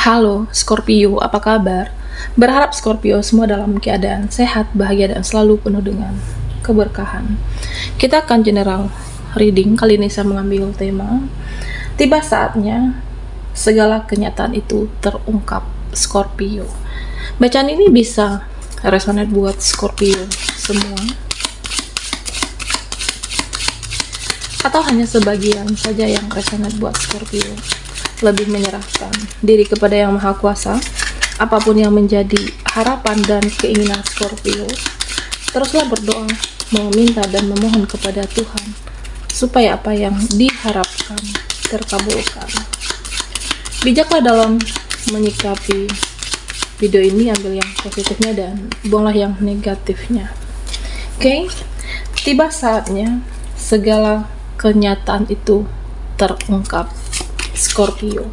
Halo, Scorpio, apa kabar? Berharap Scorpio semua dalam keadaan sehat, bahagia, dan selalu penuh dengan keberkahan. Kita akan general reading, kali ini saya mengambil tema tiba saatnya segala kenyataan itu terungkap, Scorpio. Bacaan ini bisa resonate buat Scorpio semua, atau hanya sebagian saja yang resonate buat Scorpio. Lebih menyerahkan diri kepada Yang Maha Kuasa, apapun yang menjadi harapan dan keinginan Scorpio, teruslah berdoa, meminta dan memohon kepada Tuhan supaya apa yang diharapkan terkabulkan. Bijaklah dalam menyikapi video ini, ambil yang positifnya dan buanglah yang negatifnya. Oke, tiba saatnya segala kenyataan itu terungkap, Scorpio.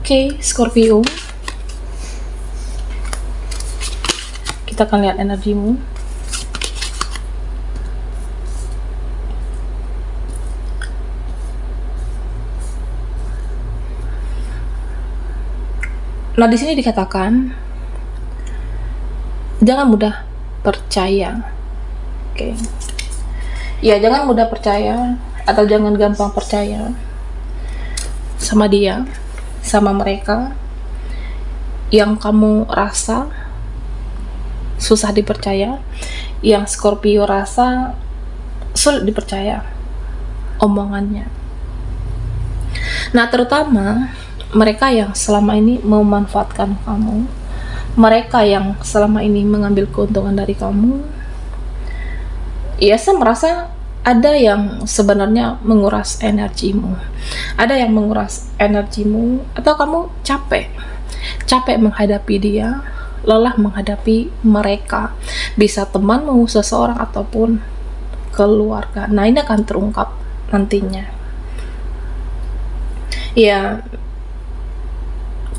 Oke, Scorpio, kita akan lihat energimu. Nah, di sini dikatakan jangan mudah percaya. Oke. Ya, jangan mudah percaya atau jangan gampang percaya sama dia, sama mereka yang kamu rasa susah dipercaya, yang Scorpio rasa sulit dipercaya omongannya. Nah, terutama mereka yang selama ini memanfaatkan kamu, mereka yang selama ini mengambil keuntungan dari kamu. Ya, saya merasa ada yang sebenarnya menguras energimu, ada yang menguras energimu, atau kamu capek menghadapi dia, lelah menghadapi mereka, bisa temanmu, seseorang, ataupun keluarga. Nah, ini akan terungkap nantinya. Ya,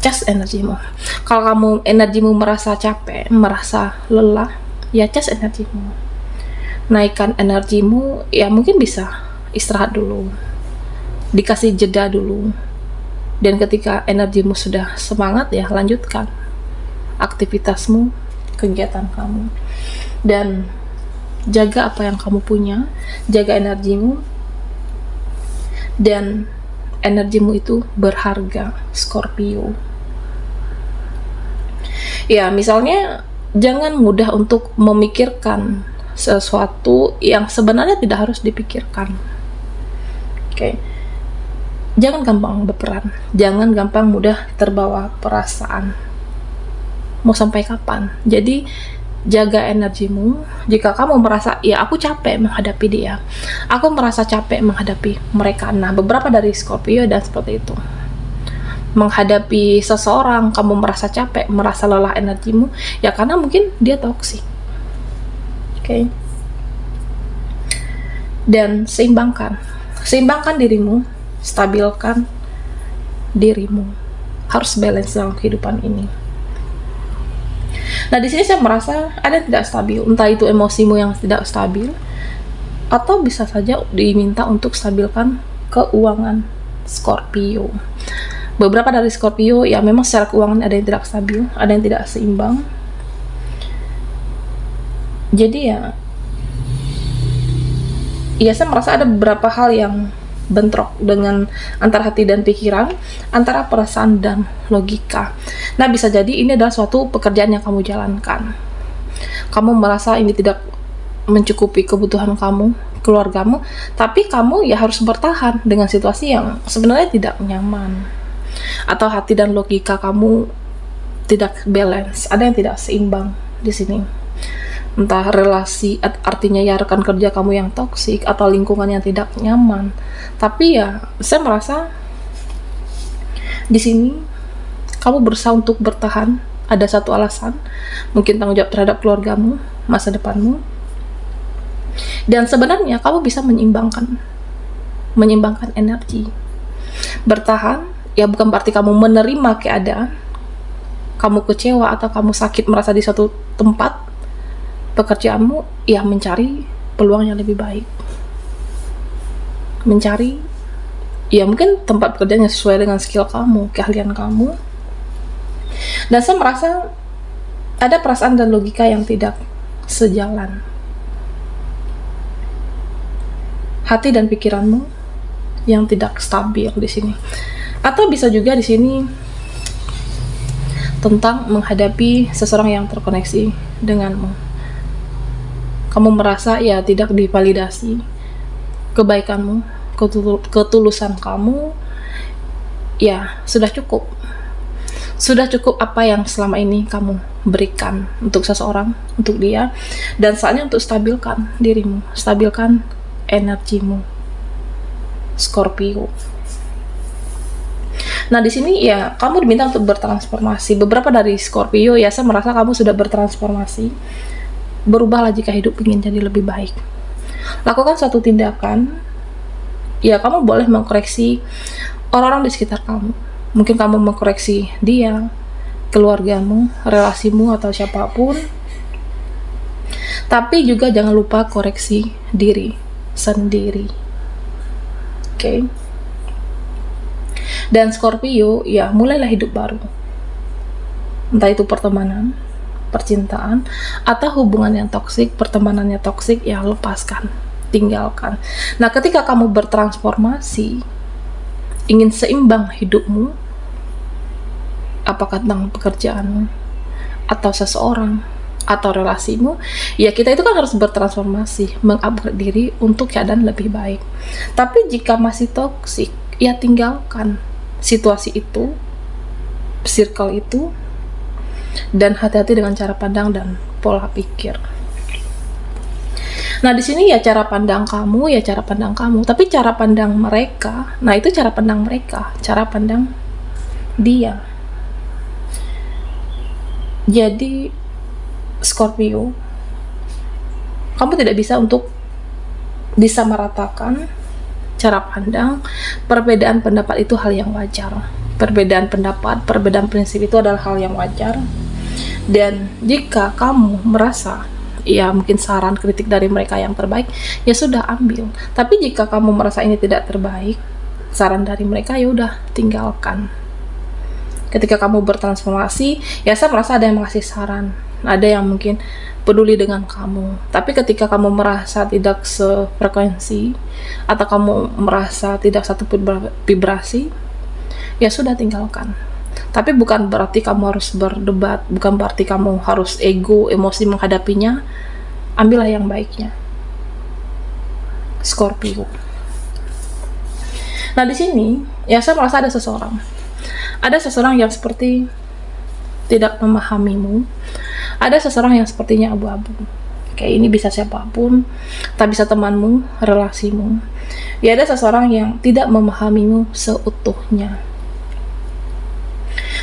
cas energimu. Kalau kamu energimu merasa capek, merasa lelah, ya cas energimu, naikkan energimu. Ya, mungkin bisa istirahat dulu, dikasih jeda dulu, dan ketika energimu sudah semangat, ya lanjutkan aktivitasmu, kegiatan kamu, dan jaga apa yang kamu punya, jaga energimu, dan energimu itu berharga, Scorpio. Ya, misalnya jangan mudah untuk memikirkan sesuatu yang sebenarnya tidak harus dipikirkan. Oke. Jangan gampang berperan, jangan gampang mudah terbawa perasaan. Mau sampai kapan? Jadi jaga energimu. Jika kamu merasa, ya aku capek menghadapi dia, aku merasa capek menghadapi mereka. Nah, beberapa dari Scorpio dan seperti itu. Menghadapi seseorang, kamu merasa capek, merasa lelah energimu, ya karena mungkin dia toksik. Oke. Dan seimbangkan dirimu, stabilkan dirimu. Harus balance dalam kehidupan ini. Nah, di sini saya merasa ada yang tidak stabil, entah itu emosimu yang tidak stabil, atau bisa saja diminta untuk stabilkan keuangan Scorpio. Beberapa dari Scorpio ya memang secara keuangan ada yang tidak stabil, ada yang tidak seimbang. Jadi ya saya merasa ada beberapa hal yang bentrok dengan antara hati dan pikiran, antara perasaan dan logika. Nah, bisa jadi ini adalah suatu pekerjaan yang kamu jalankan. Kamu merasa ini tidak mencukupi kebutuhan kamu, keluargamu, tapi kamu ya harus bertahan dengan situasi yang sebenarnya tidak nyaman. Atau hati dan logika kamu tidak balance, ada yang tidak seimbang di sini. Entah relasi, artinya ya rekan kerja kamu yang toksik, atau lingkungan yang tidak nyaman. Tapi ya saya merasa di sini kamu berusaha untuk bertahan. Ada satu alasan, mungkin tanggung jawab terhadap keluargamu, masa depanmu. Dan sebenarnya kamu bisa menyeimbangkan energi. Bertahan ya bukan berarti kamu menerima keadaan, kamu kecewa atau kamu sakit merasa di suatu tempat pekerjaanmu, ya mencari peluang yang lebih baik. mencari ya mungkin tempat pekerjaan yang sesuai dengan skill kamu, keahlian kamu. Dan saya merasa ada perasaan dan logika yang tidak sejalan. Hati dan pikiranmu yang tidak stabil di sini. Atau bisa juga di sini tentang menghadapi seseorang yang terkoneksi denganmu. Kamu merasa ya tidak divalidasi kebaikanmu, ketulusan kamu, ya sudah cukup. Sudah cukup apa yang selama ini kamu berikan untuk seseorang, untuk dia, dan saatnya untuk stabilkan dirimu, stabilkan energimu, Scorpio. Nah di sini ya kamu diminta untuk bertransformasi. Beberapa dari Scorpio ya saya merasa kamu sudah bertransformasi. Berubahlah jika hidup ingin jadi lebih baik. Lakukan suatu tindakan. Ya kamu boleh mengkoreksi orang-orang di sekitar kamu. Mungkin kamu mengkoreksi dia, keluargamu, relasimu, atau siapapun. Tapi juga jangan lupa koreksi diri sendiri. Oke. Dan Scorpio, ya mulailah hidup baru. Entah itu pertemanan, percintaan, atau hubungan yang toksik, pertemanannya toksik, ya lepaskan, tinggalkan. Nah, ketika kamu bertransformasi, ingin seimbang hidupmu, apakah tentang pekerjaanmu, atau seseorang, atau relasimu, ya kita itu kan harus bertransformasi, mengupgrade diri untuk keadaan lebih baik. Tapi jika masih toksik, ya tinggalkan situasi itu, circle itu, dan hati-hati dengan cara pandang dan pola pikir. Nah di sini ya cara pandang kamu, ya cara pandang kamu, tapi cara pandang mereka, nah itu cara pandang mereka, cara pandang dia. Jadi Scorpio, kamu tidak bisa untuk disamaratakan cara pandang. Perbedaan pendapat itu hal yang wajar. Perbedaan pendapat, perbedaan prinsip itu adalah hal yang wajar. Dan jika kamu merasa ya mungkin saran kritik dari mereka yang terbaik, ya sudah ambil. Tapi jika kamu merasa ini tidak terbaik, saran dari mereka, ya udah tinggalkan. Ketika kamu bertransformasi, ya saya merasa ada yang mengasih saran, ada yang mungkin peduli dengan kamu. Tapi ketika kamu merasa tidak sefrekuensi, atau kamu merasa tidak satu vibrasi, ya sudah tinggalkan. Tapi bukan berarti kamu harus berdebat, bukan berarti kamu harus ego, emosi menghadapinya. Ambillah yang baiknya, Scorpio. Nah di sini, ya saya merasa ada seseorang yang seperti tidak memahamimu. Ada seseorang yang sepertinya abu-abu. Kayak ini bisa siapapun, tak bisa temanmu, relasimu. Ya ada seseorang yang tidak memahamimu seutuhnya.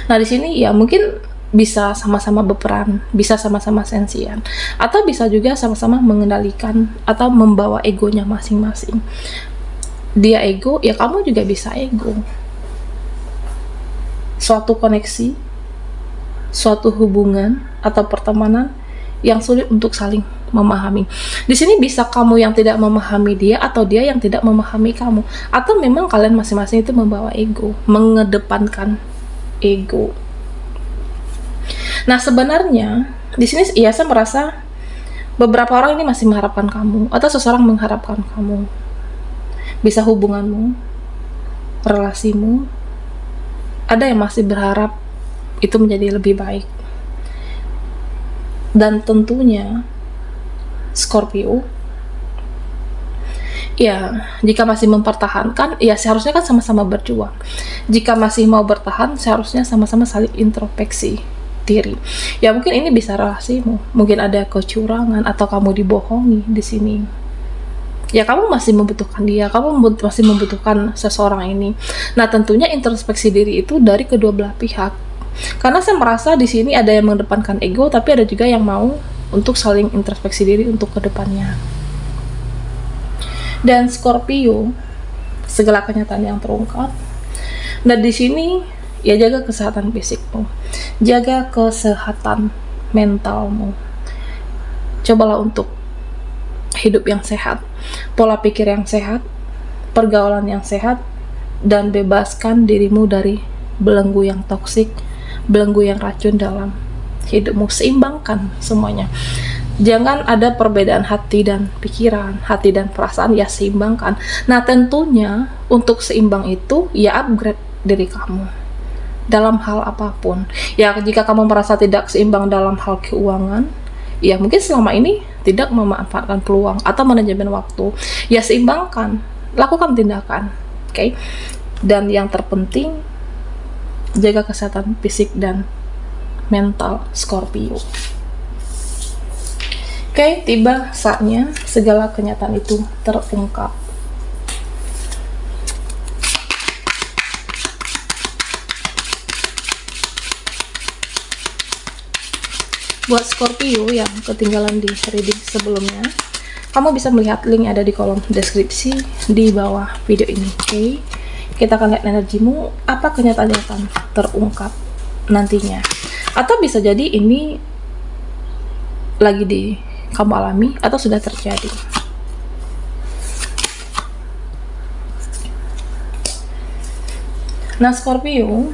Nah di sini ya mungkin bisa sama-sama berperan, bisa sama-sama sensian, atau bisa juga sama-sama mengendalikan atau membawa egonya masing-masing. Dia ego, ya kamu juga bisa ego. Suatu koneksi, suatu hubungan atau pertemanan yang sulit untuk saling memahami. Di sini bisa kamu yang tidak memahami dia, atau dia yang tidak memahami kamu, atau memang kalian masing-masing itu membawa ego, mengedepankan ego. Nah sebenarnya di sini ya saya merasa beberapa orang ini masih mengharapkan kamu, atau seseorang mengharapkan kamu. Bisa hubunganmu, relasimu, ada yang masih berharap itu menjadi lebih baik. Dan tentunya Scorpio, ya jika masih mempertahankan, ya seharusnya kan sama-sama berjuang. Jika masih mau bertahan, seharusnya sama-sama saling introspeksi diri. Ya mungkin ini bisa relasimu, mungkin ada kecurangan atau kamu dibohongi di sini. Ya kamu masih membutuhkan dia, kamu masih membutuhkan seseorang ini. Nah tentunya introspeksi diri itu dari kedua belah pihak. Karena saya merasa di sini ada yang mengedepankan ego, tapi ada juga yang mau untuk saling introspeksi diri untuk kedepannya. Dan Scorpio, segala kenyataan yang terungkap. Dan di sini ya jaga kesehatan fisikmu, jaga kesehatan mentalmu. Cobalah untuk hidup yang sehat, pola pikir yang sehat, pergaulan yang sehat, dan bebaskan dirimu dari belenggu yang toksik, belenggu yang racun dalam hidupmu. Seimbangkan semuanya. Jangan ada perbedaan hati dan pikiran, hati dan perasaan, ya seimbangkan. Nah tentunya untuk seimbang itu ya upgrade diri kamu dalam hal apapun. Ya jika kamu merasa tidak seimbang dalam hal keuangan, ya mungkin selama ini tidak memanfaatkan peluang atau manajemen waktu, ya seimbangkan, lakukan tindakan, oke? Dan yang terpenting, jaga kesehatan fisik dan mental Scorpio. Oke, tiba saatnya segala kenyataan itu terungkap. Buat Scorpio yang ketinggalan di reading sebelumnya, kamu bisa melihat link ada di kolom deskripsi di bawah video ini. Oke, kita akan lihat energimu, apa kenyataan yang akan terungkap nantinya. Atau bisa jadi ini lagi di kamu alami atau sudah terjadi. Nah Scorpio,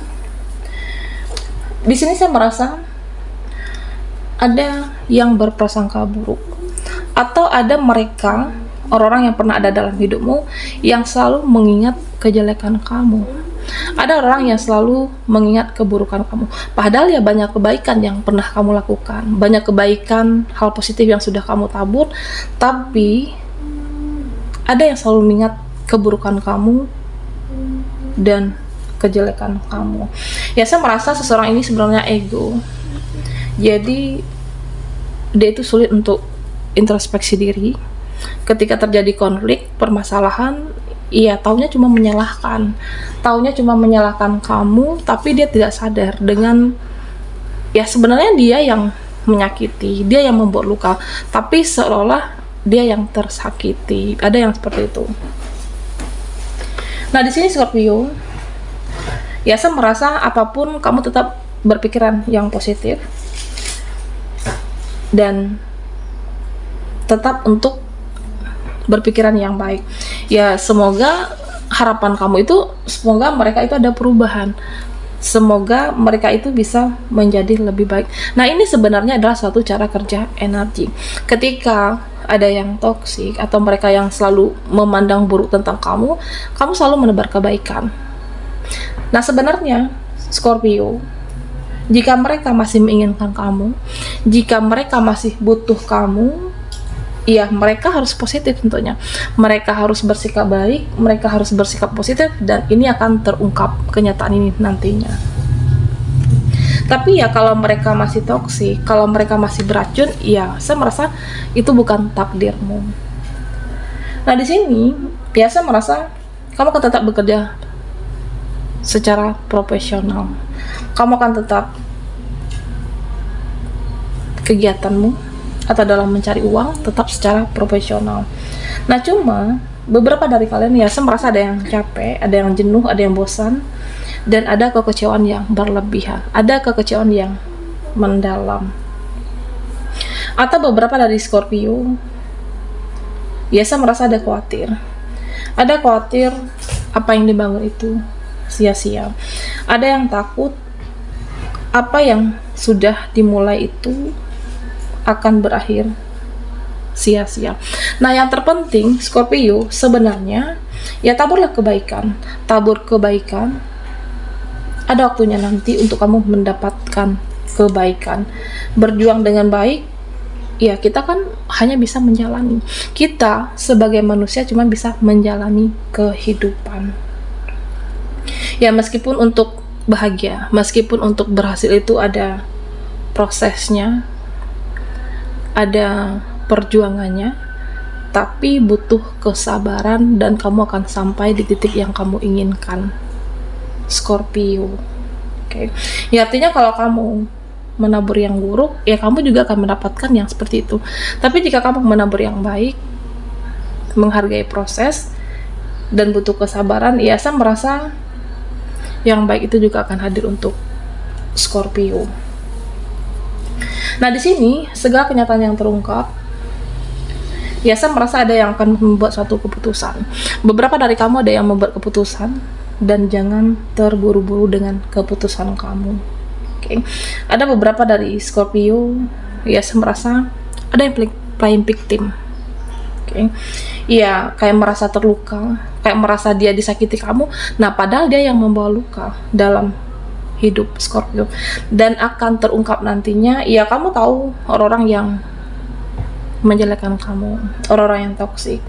di sini saya merasa ada yang berprasangka buruk, atau ada mereka, orang-orang yang pernah ada dalam hidupmu yang selalu mengingat kejelekan kamu. Ada orang yang selalu mengingat keburukan kamu, padahal ya banyak kebaikan yang pernah kamu lakukan, banyak kebaikan, hal positif yang sudah kamu tabur, tapi ada yang selalu mengingat keburukan kamu dan kejelekan kamu. Ya saya merasa seseorang ini sebenarnya ego. Jadi dia itu sulit untuk introspeksi diri. Ketika terjadi konflik, permasalahan, iya taunya cuma menyalahkan kamu, tapi dia tidak sadar dengan ya sebenarnya dia yang menyakiti, dia yang membuat luka, tapi seolah dia yang tersakiti. Ada yang seperti itu. Nah di sini Scorpio, ya saya merasa apapun kamu tetap berpikiran yang positif dan tetap untuk berpikiran yang baik. Ya semoga harapan kamu itu, semoga mereka itu ada perubahan, semoga mereka itu bisa menjadi lebih baik. Nah ini sebenarnya adalah suatu cara kerja energi. Ketika ada yang toksik atau mereka yang selalu memandang buruk tentang kamu selalu menebar kebaikan. Nah sebenarnya Scorpio, jika mereka masih menginginkan kamu, jika mereka masih butuh kamu, ya mereka harus positif tentunya. Mereka harus bersikap baik, mereka harus bersikap positif, dan ini akan terungkap kenyataan ini nantinya. Tapi ya kalau mereka masih toksik, kalau mereka masih beracun, ya saya merasa itu bukan takdirmu. Nah di sini, ya saya merasa kamu akan tetap bekerja secara profesional. Kamu akan tetap kegiatanmu atau dalam mencari uang tetap secara profesional. Nah cuma beberapa dari kalian ya saya merasa ada yang capek, ada yang jenuh, ada yang bosan, dan ada kekecewaan yang berlebihan, ada kekecewaan yang mendalam. Atau beberapa dari Scorpio ya saya merasa ada khawatir apa yang dibangun itu sia-sia. Ada yang takut apa yang sudah dimulai itu akan berakhir sia-sia. Nah yang terpenting Scorpio sebenarnya ya taburlah kebaikan, tabur kebaikan. Ada waktunya nanti untuk kamu mendapatkan kebaikan. Berjuang dengan baik, ya kita kan hanya bisa menjalani. Kita sebagai manusia cuma bisa menjalani kehidupan. Ya meskipun untuk bahagia, meskipun untuk berhasil itu ada prosesnya, ada perjuangannya, tapi butuh kesabaran dan kamu akan sampai di titik yang kamu inginkan, Scorpio. Oke. Ya artinya kalau kamu menabur yang buruk, ya kamu juga akan mendapatkan yang seperti itu. Tapi jika kamu menabur yang baik, menghargai proses dan butuh kesabaran, ya saya merasa yang baik itu juga akan hadir untuk Scorpio. Nah di sini segala kenyataan yang terungkap, Ya, saya merasa ada yang akan membuat suatu keputusan. Beberapa dari kamu ada yang membuat keputusan, dan jangan terburu-buru dengan keputusan kamu. Oke. Ada beberapa dari Scorpio, ya saya merasa ada yang playing victim. Oke. Ya, kayak merasa terluka, kayak merasa dia disakiti kamu. Nah, padahal dia yang membawa luka dalam hidup Scorpio, dan akan terungkap nantinya. Ya, kamu tahu orang-orang yang menjelekkan kamu, orang-orang yang toksik,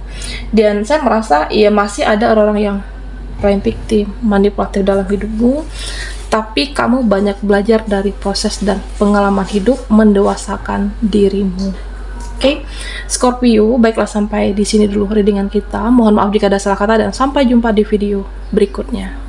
dan saya merasa ya masih ada orang-orang yang playing victim, manipulatif dalam hidupmu, tapi kamu banyak belajar dari proses dan pengalaman hidup, mendewasakan dirimu. Oke, Scorpio, baiklah sampai di sini dulu readingan kita. Mohon maaf jika ada salah kata, dan sampai jumpa di video berikutnya.